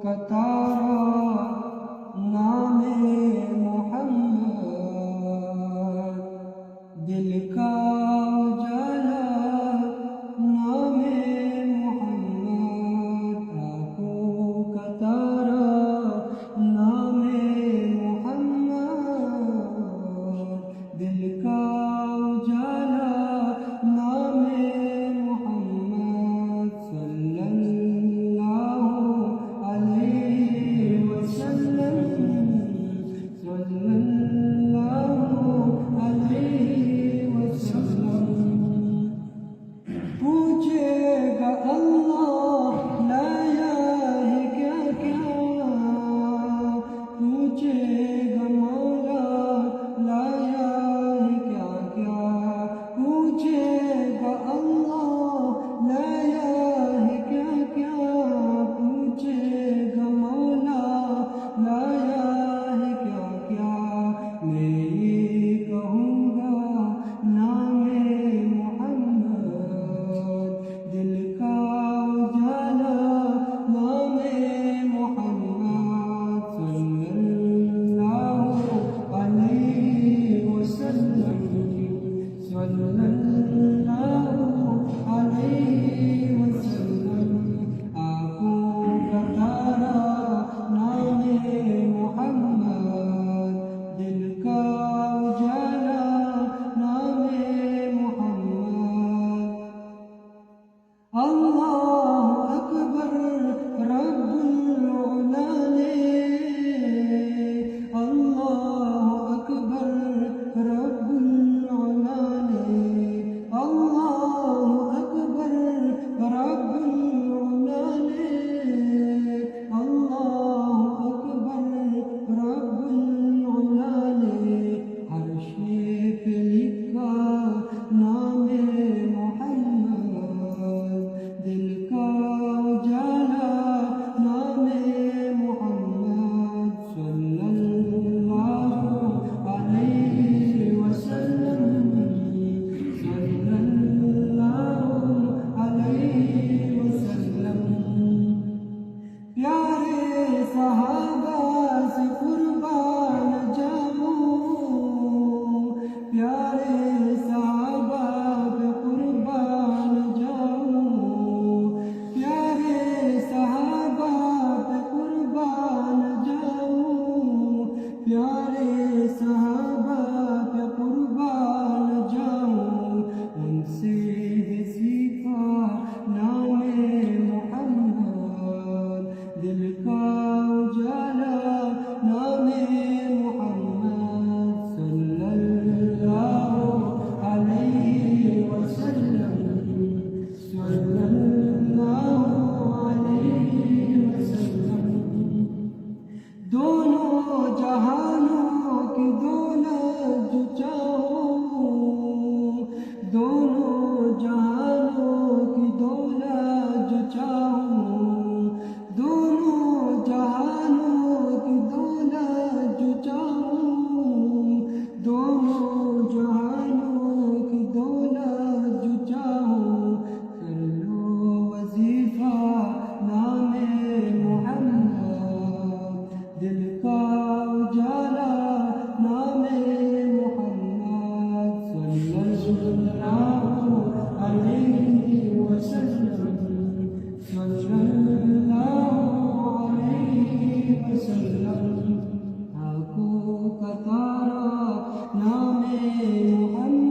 کتارا نام محمد، دل کا اجالا نام محمد، آنکھوں کا تارا نام محمد، دل کا اجالا نام محمد، صلی اللہ علیہ وسلم، صلی اللہ علیہ وسلم۔ پوچھے گا اللہ لایا ہے کیا کیا، پوچھے گا مولا لایا ہے کیا کیا، پوچھے گا اللہ لایا ہے کیا کیا، پوچھے گا مولا لایا ہے کیا کیا، میں یہ کہوں گا نام محمد، دل کا اجالا نام محمد، صلی اللہ علیہ وسلم، صلی اللہ علیہ وسلم۔ آنکھوں کا تارا نام محمد، دل کا اجالا نام محمد۔ اللہ اکبر رب العلا نے، اللہ اکبر رب العلا نے، اللہ اکبر رب العلا نے، اللہ اکبر رب العلا نے، عرش پہ لکھا نام محمد، دل کا اجالا نام محمد، صلی اللہ علیہ وسلم، صلی اللہ علیہ وسلم۔ پیارے صحابہ سے قربان جاؤں، پیارے صحابہ پہ قربان جاؤں، پیارے صحابہ پہ قربان جاؤں، پیارے صحابہ پہ قربان جاؤں، ان سے ہے سیکھا نام محمد، دل کا اجالا نام محمد، صلی اللہ علیہ وسلم، صلی اللہ علیہ وسلم۔ دونوں جہانوں کی دولت جو چاہو، دونوں جہانوں کی دولت جو چاہو، دونوں جہانوں کی دولت جو چاہو، دونوں جہانوں کی دولت جو چاہو، کر لو وظیفہ نام محمد، دل کا اجالا نام محمد، صلی اللہ علیہ وسلم، صلی اللہ علیہ وسلم۔ آنکھوں کا تارا نام محمد،